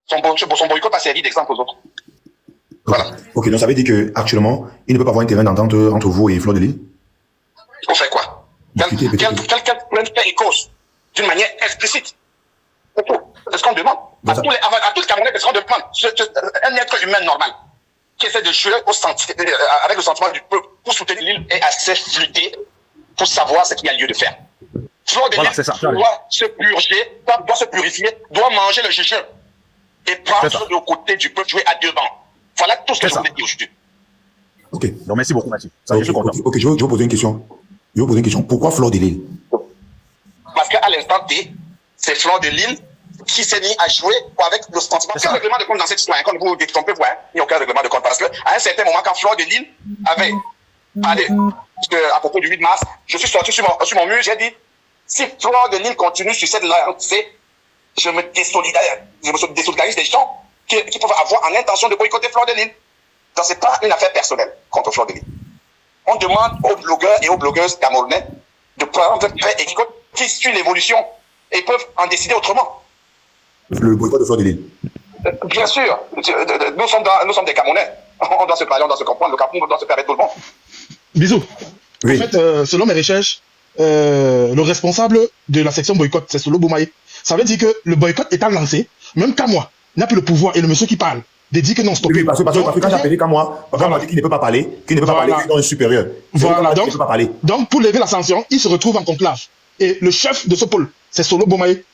Son boycott a servi d'exemple aux autres. Voilà. Ok, donc ça veut dire qu'actuellement, il ne peut pas avoir un terrain d'entente entre vous et Fleur de Lys? On fait quoi? Quelle cause? D'une manière explicite. C'est ce qu'on demande. À tous les Camerounais, c'est ce qu'on demande. Un être humain normal qui essaie de jouer avec le sentiment du peuple pour soutenir l'île est assez flûté pour savoir ce qu'il y a lieu de faire. Fleur de Lys doit se purger, doit se purifier, doit manger le jugement et prendre le côté du peuple, jouer à deux bancs. Voilà tout ce que je voulais dire aujourd'hui. Ok. Donc merci beaucoup, Mathieu. Je suis content. Ok, je vais vous poser une question. Pourquoi Fleur de Lys? Parce qu'à l'instant T, c'est Fleur de Lys qui s'est mis à jouer avec le sentiment. Il y a un règlement de compte dans cette histoire. Comme vous dites, on peut voir, il n'y a aucun règlement de compte. Parce qu'à un certain moment, quand Fleur de Lys avait parlé à propos du 8 mars, je suis sorti sur mon mur, j'ai dit, si Fleur de Lys continue sur cette lancée, je me désolidarise des gens qui peuvent avoir en intention de boycotter Fleur de Lys. Donc, ce n'est pas une affaire personnelle contre Fleur de Lys. On demande aux blogueurs et aux blogueuses camerounais de prendre fait et qui suivent l'évolution et peuvent en décider autrement. Le boycott de Fleur de Lys. Bien sûr, nous sommes des Camerounais. On doit se parler, on doit se comprendre. Le Cameroun doit se permettre tout le monde. Bisous. Oui. En fait, selon mes recherches, le responsable de la section boycott, c'est Solo Boumaye. Ça veut dire que le boycott étant lancé, même Kamwa n'a plus le pouvoir et le monsieur qui parle de dire que non, stop. Oui, parce que quand j'ai appelé Kamwa, on m'a dit qu'il ne peut pas parler, qu'il est dans le supérieur. Voilà, donc, il ne peut pas parler. Donc, pour lever la sanction, il se retrouve en conclave. Et le chef de ce pôle, c'est Solo Boumaye.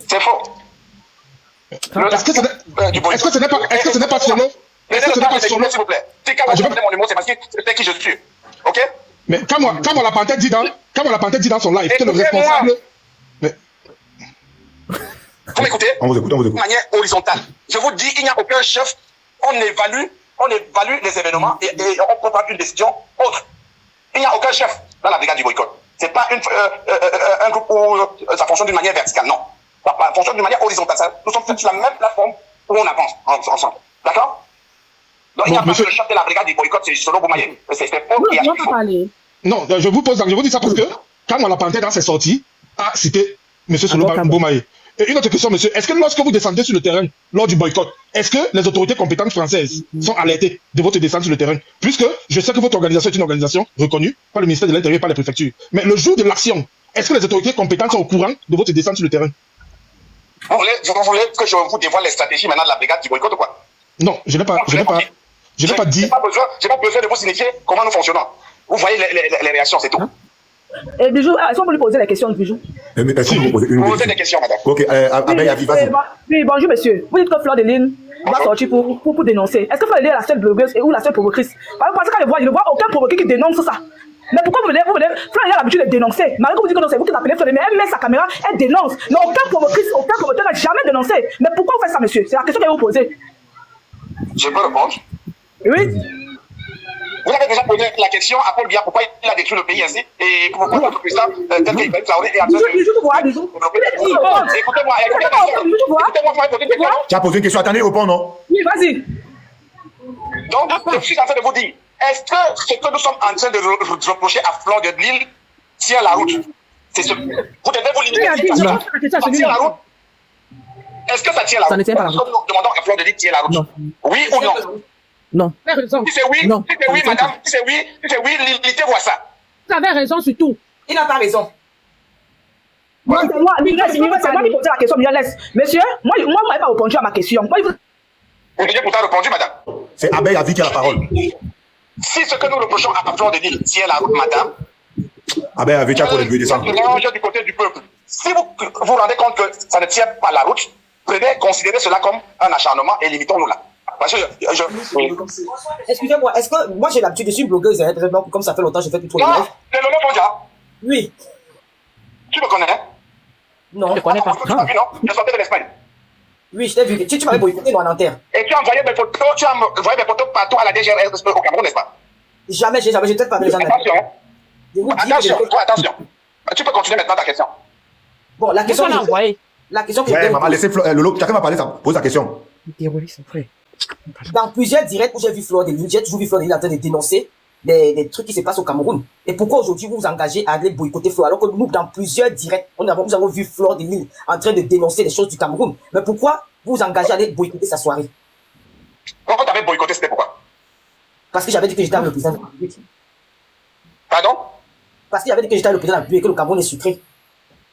C'est faux. Est-ce que ce n'est pas Solo? Est-ce que ce n'est pas Solo? S'il vous plaît. Si Kamwa veut mon numéro, c'est parce que c'est qui je suis. Ok? Mais Kamwa la Panthère dit dans son live que le responsable. Vous m'écoutez? On vous écoute. De manière horizontale. Je vous dis, il n'y a aucun chef. On évalue les événements et on peut prendre une décision autre. Il n'y a aucun chef dans la brigade du boycott. Ce n'est pas un groupe où ça fonctionne d'une manière verticale, non. Ça fonctionne d'une manière horizontale. Nous sommes sur la même plateforme où on avance ensemble. D'accord? Donc il n'y a pas le chef de la brigade du boycott, c'est Solo Boumaye. C'est faux. Non, je vous dis ça parce que quand on l'a panté dans ses sorties, a cité M. Solo Boumaye. Et une autre question, monsieur, est-ce que lorsque vous descendez sur le terrain lors du boycott, est-ce que les autorités compétentes françaises sont alertées de votre descente sur le terrain? Puisque je sais que votre organisation est une organisation reconnue par le ministère de l'Intérieur et par les préfectures. Mais le jour de l'action, est-ce que les autorités compétentes sont au courant de votre descente sur le terrain? Vous voulez que je vous dévoile les stratégies maintenant de la brigade du boycott ou quoi? Non, je n'ai pas dit. J'ai pas besoin de vous signifier comment nous fonctionnons. Vous voyez les réactions, c'est tout. Et Bijou, est-ce qu'on peut lui poser la question, Bijou? Est-ce que vous posez des questions, madame? Ok, vas-y. Oui, bonjour, monsieur. Vous dites que Fleur de Lys va sortir pour dénoncer. Est-ce que Fleur de Lys est la seule blogueuse ou la seule provocatrice? Parce que quand je ne vois aucun provoqué qui dénonce ça. Mais pourquoi vous venez Fleur de Lys a l'habitude de dénoncer. Malgré que vous dites que non, c'est vous qui l'appelez Fleur de Lys, mais elle met sa caméra, elle dénonce. Mais aucun provocatrice, aucun provocateur n'a jamais dénoncé. Mais pourquoi vous faites ça, monsieur? C'est la question que je vais vous poser. Je peux répondre? Oui. Vous avez déjà posé la question à Paul Biya pourquoi il a détruit le pays ainsi et pourquoi notre président tel qu'Ibrahim Traoré est absent. Écoutez-moi, écoutez-moi. Tu as posé une question, attendez, réponds, non? Oui, vas-y. Donc, je suis en train de vous dire, est-ce que ce que nous sommes en train de reprocher à Fleur de Lys tient la route? C'est ce. Vous devez vous limiter à ça tient la route. Est-ce que ça tient la route? Ça ne tient pas la route. Nous demandons à Fleur de Lys tient la route. Oui ou non? Non. Si c'est oui, madame, si c'est oui, limitez-moi ça. Vous avez raison sur tout. Il n'a pas raison. Moi, c'est moi qui pose la question, monsieur, moi, je n'avais pas répondu à ma question. Vous avez pourtant répondu, madame. C'est Abel Avi qui a la parole. Si ce que nous reprochons à Fleur de Lys tient la route, madame, Abel Avi qui a pour les descendre. Du côté du peuple. Si vous vous rendez compte que ça ne tient pas la route, considérez cela comme un acharnement et limitons-nous là. Excusez-moi, est-ce que moi j'ai l'habitude, je suis blogueuse, hein, comme ça fait longtemps que je fais plus trop de live. C'est le nom mondial. Oui. Tu me connais? Non. Je ne connais pas. Tu m'as vu, non? Je sortais de l'Espagne. Oui, je t'ai vu. Tu m'avais boycotté dans Nanterre. Et tu as envoyé mes photos, partout à la DGRS au Cameroun, n'est-ce pas? Jamais, j'ai peut-être pas les gens. Attention. Tu peux continuer maintenant ta question. Bon, la question. La question que ouais, maman, laissez Lolo, chacun va parler, ça pose la question. Dans plusieurs directs où j'ai vu Fleur de Lys, j'ai toujours vu Fleur de Lys en train de dénoncer des trucs qui se passent au Cameroun. Et pourquoi aujourd'hui vous vous engagez à aller boycotter Flore alors que nous, dans plusieurs directs, nous avons vu Flore de Lille en train de dénoncer les choses du Cameroun. Mais pourquoi vous vous engagez à aller boycotter sa soirée? Quand tu avais boycotté, c'était pourquoi? Parce que j'avais dit que j'étais avec le président de la République. Pardon? Parce que j'avais dit que j'étais avec le président de la République et que le Cameroun est sucré.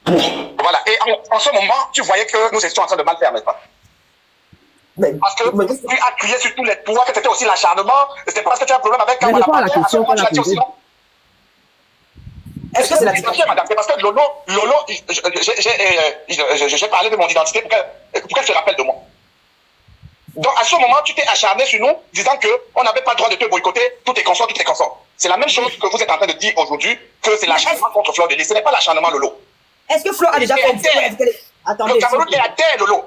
Voilà. Et en ce moment, tu voyais que nous étions en train de mal faire, n'est-ce pas? Parce que tu as crié sur tous les toits que c'était aussi l'acharnement. C'est parce que tu as un problème avec Mais réponds à la question qu'on a posée. Est-ce que c'est la dictature, madame? C'est parce que Lolo, j'ai parlé de mon identité pour qu'elle se rappelle de moi. Donc, à ce moment, tu t'es acharné sur nous, disant qu'on n'avait pas le droit de te boycotter, tous tes consorts, toutes tes consorts. C'est la même chose que vous êtes en train de dire aujourd'hui, que c'est l'acharnement contre Flore de Lille. Ce n'est pas l'acharnement, Lolo. Est-ce que Flore a déjà fait le Cameroun est à terre, Lolo.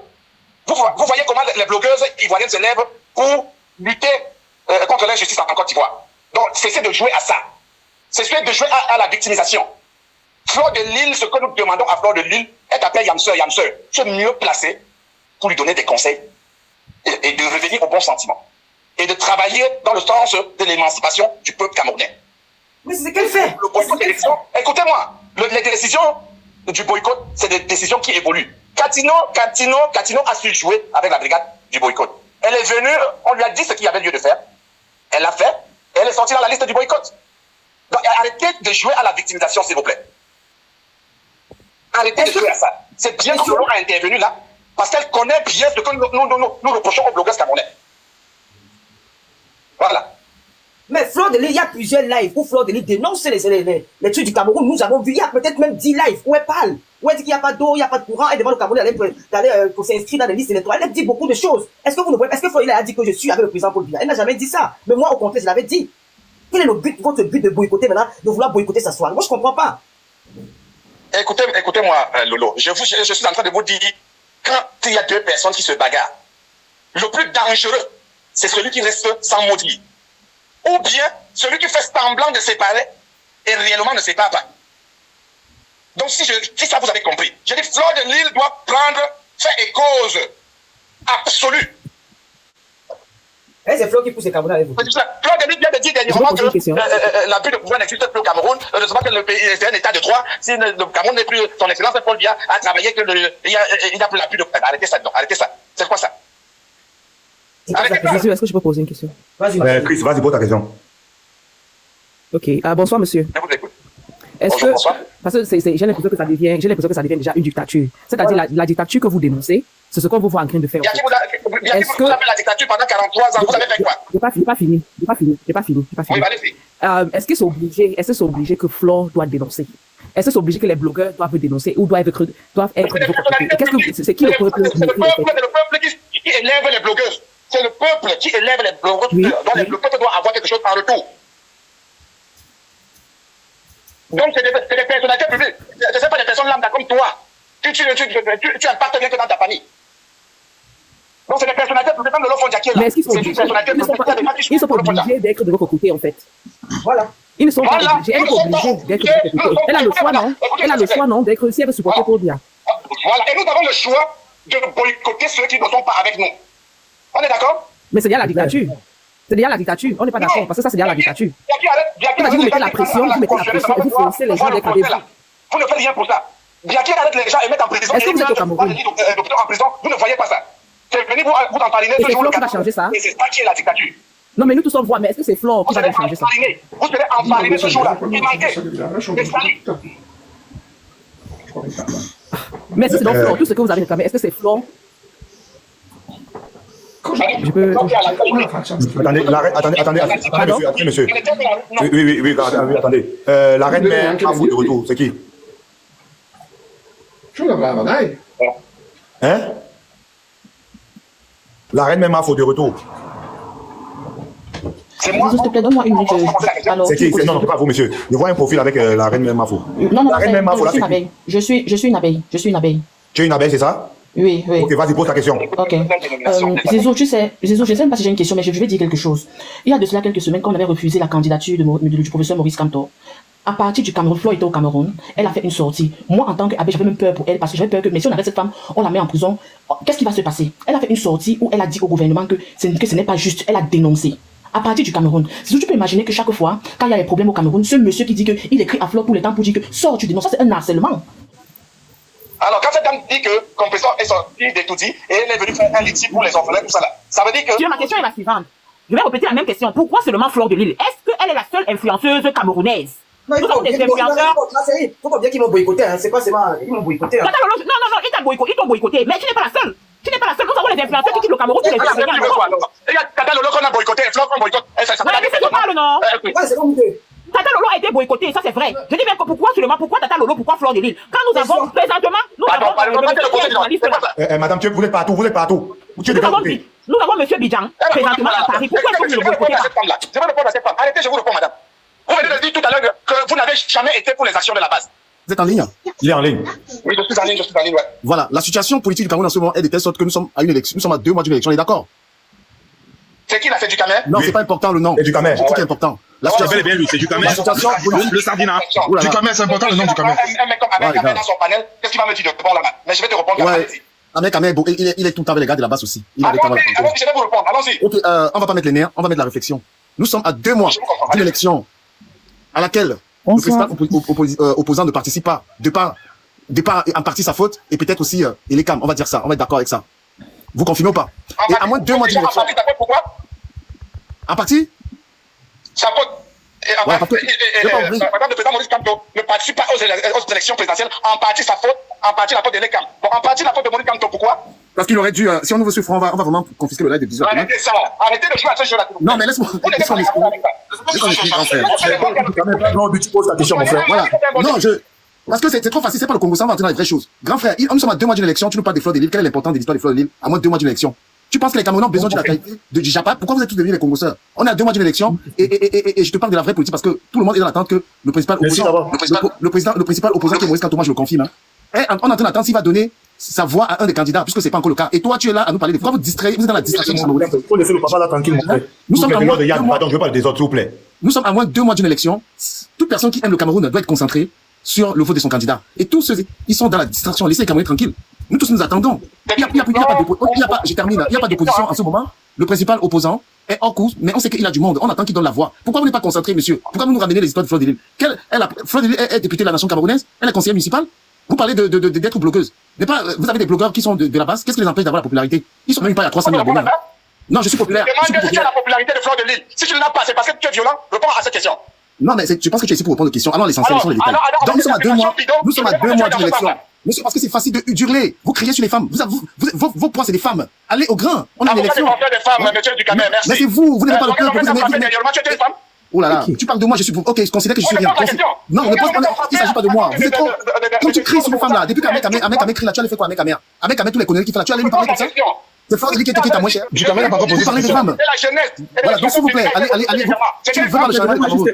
Vous voyez comment les blogueuses ivoiriennes se lèvent pour lutter contre l'injustice en Côte d'Ivoire. Donc, cessez de jouer à ça. Cessez de jouer à la victimisation. Flore de Lille, ce que nous demandons à Flore de Lille, est appelée Yamseur. Tu es mieux placé pour lui donner des conseils et de revenir au bon sentiment. Et de travailler dans le sens de l'émancipation du peuple camerounais. Mais c'est ce qu'elle fait. Le boycott des élections, écoutez-moi, les décisions du boycott, c'est des décisions qui évoluent. Catino a su jouer avec la brigade du boycott. Elle est venue, on lui a dit ce qu'il y avait lieu de faire. Elle l'a fait, et elle est sortie dans la liste du boycott. Donc arrêtez de jouer à la victimisation, s'il vous plaît. Arrêtez de jouer à ça. C'est bien que Lolo a intervenu là, parce qu'elle connaît bien ce que nous reprochons aux blogueurs camerounais. Voilà. Mais Flore de Lille, il y a plusieurs lives où Flore de Lille dénonce les trucs du Cameroun. Nous avons vu, il y a peut-être même 10 lives où elle parle. Où elle dit qu'il n'y a pas d'eau, il n'y a pas de courant. Elle demande au Cameroun d'aller pour s'inscrire dans les listes électorales. Elle dit beaucoup de choses. Est-ce que vous ne voyez, est-ce que Flore de Lille a dit que je suis avec le président Paul Biya? Elle n'a jamais dit ça. Mais moi, au contraire, je l'avais dit. Quel est votre but de boycotter maintenant, de vouloir boycotter sa soirée? Moi, je ne comprends pas. Écoutez-moi, Lolo. Je suis en train de vous dire, quand il y a deux personnes qui se bagarrent, le plus dangereux, c'est celui qui reste sans mot dire. Ou bien celui qui fait semblant de séparer et réellement ne sépare pas. Donc si ça vous avez compris, je dis Flore de Lille doit prendre fait et cause absolue. C'est Flore qui pousse les Camerounais avec vous. Flore de Lille vient de dire dernièrement que l'abus de pouvoir n'existe plus au Cameroun. Heureusement que le pays est un état de droit. Si le Cameroun n'est plus, son excellence Paul Biya a travaillé qu'il n'y a plus l'abus de pouvoir. Arrêtez ça, non, arrêtez ça. C'est quoi ça? Monsieur, est-ce que je peux poser une question? Vas-y. Chris, vas-y, pose ta question. Ok. Bonsoir, monsieur. Je vous écoute. Est-ce que, parce que j'ai l'impression que ça devient déjà une dictature. C'est-à-dire la dictature que vous dénoncez, c'est ce qu'on vous voit en train de faire. Il y a qui vous a fait la dictature pendant 43 ans? Vous avez fait quoi? J'ai pas fini. Oui, allez-y. Est-ce que c'est obligé que Flore doit dénoncer? Est-ce que c'est obligé que les blogueurs doivent dénoncer ou doivent être de votre côté? C'est qui le peuple? C'est le peuple qui élève les blogueuses. C'est le peuple qui élève les blogueurs. Oui, donc le peuple doit avoir quelque chose en retour. Donc c'est des personnalités publiques. Ce n'est pas des personnes lambda comme toi. Tu impactes rien que dans ta famille. Donc c'est des personnalités publiques comme le Lofon Diaké. Mais est-ce qu'ils sont obligés d'être de votre côté en fait? Voilà. Ils ne sont pas obligés. Elle est obligée d'être de votre côté. Elle a le choix, non? Elle a le choix, non, d'être si elle veut supporter Paul Biya. Voilà. Et nous avons le choix de boycotter ceux qui ne sont pas avec nous. On est d'accord? Mais c'est déjà la dictature. C'est déjà la dictature. On n'est pas d'accord parce que ça, c'est déjà la dictature. Vous mettez la pression et vous forcez les gens d'être avec vous. Vous ne faites rien pour ça. Biaki arrête les gens et met en prison. Est-ce que vous êtes au Cameroun? En prison, vous ne voyez pas ça. C'est venu vous en parler. Et c'est Flore qui va changer ça? Et c'est ça qui est la dictature. Non, mais nous tous on voit, mais est-ce que c'est Flore qui va changer ça? Vous serez enfariné ce jour-là. Il manquait. Mais si c'est donc Flore, tout ce que vous avez réclamé, est-ce que c'est Flore? Je peux... Attendez, monsieur. Oui, attendez. La reine mère a faux de retour, c'est qui? Hein? La reine mère a faux de retour. C'est moi. S'il te plaît, donne-moi une minute. Alors, c'est qui? Non, pas vous, monsieur. Je vois un profil avec la reine mère Mafo. Non, la reine mère Mafo, là, c'est qui? Je suis une abeille. Je suis une abeille. Tu es une abeille, c'est ça? Oui. Ok, vas-y, pose ta question. Ok. Zizou, je sais même pas si j'ai une question, mais je vais dire quelque chose. Il y a de cela quelques semaines, quand on avait refusé la candidature du professeur Maurice Kamto, à partir du Cameroun, Flore était au Cameroun, elle a fait une sortie. Moi, en tant qu'abeille, j'avais même peur pour elle, parce que j'avais peur que, mais si on arrête cette femme, on la met en prison, qu'est-ce qui va se passer? Elle a fait une sortie où elle a dit au gouvernement que ce n'est pas juste, elle a dénoncé. à partir du Cameroun. Si tu peux imaginer que chaque fois, quand il y a des problèmes au Cameroun, ce monsieur qui dit qu'il écrit à Flore tout le temps pour dire que sors, tu dénonces, ça c'est un harcèlement. Alors, quand cette dame dit que Compressor est sorti des tout dit et elle est venue faire un litige pour les orphelins, tout ça là, ça veut dire que. Ma question est la suivante. Je vais répéter la même question. Pourquoi seulement Flore de Lille? Est-ce qu'elle est la seule influenceuse camerounaise? Non, il faut bien qu'ils m'ont boycotté, hein. C'est pas seulement. Ils m'ont boycotté. Non, ils t'ont boycotté. Mais tu n'es pas la seule. Tu n'es pas la seule. Nous avons les influenceurs qui quittent le Cameroun tous les jours. Il y a Tata Lolo qu'on a boycotté, Flore qu'on boycotte. Ça parle, non? C'est comme Tata Lolo a été boycotté, ça c'est vrai. Je dis même que pourquoi Tata Lolo, pourquoi Flore de Lille? Quand nous avons présentement, Madame, vous êtes partout, vous êtes partout. Nous avons monsieur Bidjan présentement à Paris. Pourquoi est-ce que vous le boycottez pas? Je vais répondre à cette femme. Arrêtez, je vous réponds, madame. Vous venez de dire tout à l'heure que vous n'avez jamais été pour les actions de la base. Vous êtes en ligne? Il est en ligne. Oui, je suis en ligne, ouais. Voilà, la situation politique du Cameroun en ce moment est de telle sorte que nous sommes à une élection, nous sommes à 2 mois d'une élection, on est d'accord? C'est qui l'a fait du Camer? Non, c'est pas important le nom. C'est du Camer. C'est important. La situation, bien lui, c'est du Camer. la situation politique. Le Sardina. Du Camer, c'est important le nom du Camer. Un mec comme Ahmed dans son panel, qu'est-ce qu'il va me dire de bon là-bas? Mais je vais te répondre. Ouais. Ahmed Kamer, il est tout le temps avec les gars de la base aussi. Il est avec Alors, je vais vous répondre, allons-y. Ok, on va pas mettre les nerfs, on va mettre la réflexion. Nous sommes à 2 mois d'une élection à laquelle le président opposant ne participe pas, de part en partie sa faute, et peut-être aussi il est calme, on va dire ça, on va être d'accord avec ça. Vous confirmez ou pas? Et à moins de 2 mois d'une élection. En partie, ta faute, pourquoi? En partie? Sa faute. Madame le président Maurice Kamto ne participe pas aux élections présidentielles, en partie sa faute, en partie la faute de l'ECAM. Bon, en partie la faute de Maurice Kamto, pourquoi? Parce qu'il aurait dû, si on ouvre ce front, on va vraiment confisquer le live de 10 heures. Arrêtez ça, arrêtez de jouer à ce jeu-là. Non, mais laisse-moi m'exprimer. Tu poses ta question, mon frère. Voilà. Non, parce que c'est trop facile, c'est pas le Congo, ça va entrer dans les vraies choses. Grand frère, nous sommes à 2 mois d'une élection, tu nous parles des Flore de Lille, quelle est l'importance de l'histoire des Flore de Lille à moins de 2 mois d'une élection? Tu penses que les Camerounais ont besoin de la qualité du Japa? Pourquoi vous êtes tous devenus les Congoseurs? On est à 2 mois d'une élection et je te parle de la vraie politique parce que tout le monde est dans l'attente que le principal opposant, le principal opposant qui est Maurice Kamto, moi je le confirme, on est en train d'attendre s'il va donner sa voix à un des candidats puisque c'est pas encore le cas. Et toi tu es là à nous parler de pourquoi vous distrayez, vous êtes dans la distraction. Il faut laisser le papa là tranquille, mon frère. Nous sommes à moins de pardon, je veux pas le désordre, s'il vous plaît. Nous sommes à moins de 2 mois d'une élection. Toute personne qui aime le Cameroun doit être concentrée sur le vote de son candidat. Et tous ceux, ils sont dans la distraction. Laissez les Camerounais tranquilles. Nous tous nous attendons. Il n'y a pas d'opposition en ce moment. Le principal opposant est en cours, mais on sait qu'il a du monde. On attend qu'il donne la voix. Pourquoi vous n'êtes pas concentré, monsieur? Pourquoi vous nous ramenez les histoires de Flore de Lille? Flore de Lille est députée de la nation camerounaise. Elle est conseillère municipale. Vous parlez d'être blogueuse. Mais pas, vous avez des blogueurs qui sont de la base. Qu'est-ce qui les empêche d'avoir la popularité? Ils sont même pas à 300 000 abonnés. Non, je suis populaire. Demande si tu as la popularité de Flore de Lille. Si tu ne l'as pas, c'est parce que tu es violent. Réponds à cette question. Non, mais je pense que tu es ici pour répondre aux questions. Alors, l'essentiel, sont les détails. Donc, nous sommes à 2 mois. Nous sommes à 2 mois d'une élection. Monsieur, parce que c'est facile d'hurler. Vous criez sur les femmes. Vos points, c'est des femmes. Allez au grain. On a une élection. Mais c'est vous. Vous n'avez pas le peuple. Oh là là, tu parles de moi, ok, je considère que je suis rien. Non, ne pose pas, il s'agit pas de moi. Vous êtes trop, quand tu cries sur une femme là, depuis qu'Ahmed crie là, tu as fait quoi, Ahmed, tous les conneries qu'il fait là, tu allais lui parler comme ça? C'est Flore de Lille qui est à moins cher. Du Cameroun n'a pas proposé. Vous parlez de femmes. Voilà, donc s'il vous plaît, allez, tu veux pas le changement.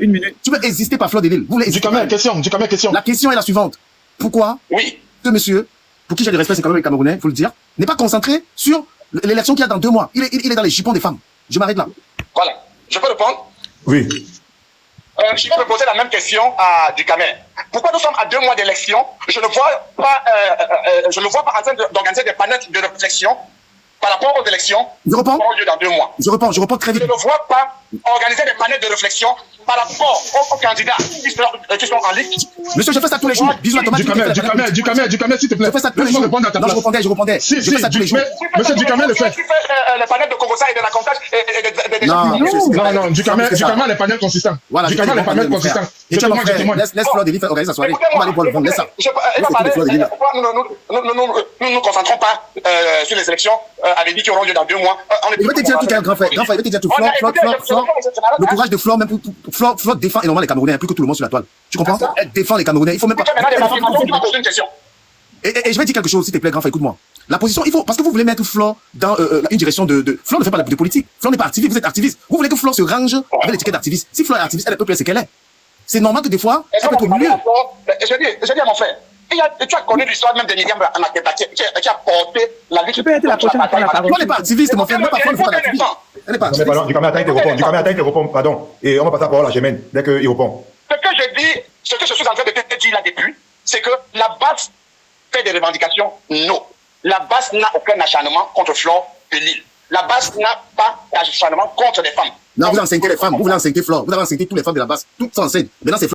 Tu veux exister par Flore de Lille. Du Cameroun, question. La question est la suivante. Pourquoi ce monsieur, pour qui j'ai du respect, c'est quand même les Camerounais, il faut le dire, n'est pas concentré sur l'élection qu'il y a dans 2 mois. Il est dans les jupons des femmes. Je m'arrête là. Voilà. Je peux répondre? Oui. Je peux poser la même question à Ducamer. Pourquoi nous sommes à 2 mois d'élection? Je ne vois pas en train d'organiser des panels de réflexion par rapport aux élections qui auront lieu dans 2 mois. Je réponds très vite. Je ne vois pas organiser des panels de réflexion par rapport aux candidats qui sont en ligne. Monsieur, je fais ça tous les jours. Bisous à Thomas. Ducamer, s'il te plaît. Je fais ça tous les jours. Non, je répondais. Je fais ça tous les jours. Monsieur Ducamer le fait. Tu fais les panels de Congosa et de la comptage Non, Ducamer, les panels consistants. Voilà, Ducamer, les panels consistants. Et tu vois, mon frère, laisse Flore de Lille organiser sa soirée. On va aller boire le vent, laisse ça. Pourquoi nous ne concentrons pas sur les élections avec qui auront lieu dans 2 mois? Il va te dire tout, grand frère. Il va te dire tout. Flore, le courage de Flore, même Flore défend énormément les Camerounais, plus que tout le monde sur la toile. Tu comprends? Elle défend les Camerounais. Il faut même pas. Et je vais dire quelque chose, s'il te plaît, grand frère, écoute-moi. La position, il faut, parce que vous voulez mettre Flore dans une direction de. Flore ne fait pas de politique. Flore n'est pas activiste, vous êtes activiste. Vous voulez que Flore se range avec l'étiquette d'activiste. Si Flore est activiste, elle est peuple, c'est qu'elle est. C'est normal que des fois, elle peut être au milieu. Je dis à mon frère. Tu as connu l'histoire même de Myriam Makeba qui a porté la lutte. Tu peux être la prochaine à la parole. Elle n'est pas activiste, mon frère. Elle n'est pas activiste. Elle n'est pas activiste. Pardon, Ducamer attend, il te répond, pardon. Et on va passer la parole à Germaine dès qu'il répond. Ce que je suis en train de te dire là depuis, c'est que la base fait des revendications, non. La base n'a aucun acharnement contre Flore de Lille. La base n'a pas d'acharnement contre les femmes. Non, vous enseignez les femmes, vous voulez enseigner Flore, vous avez enseigné toutes les femmes de la base, toutes sont enceintes. Maintenant, c'est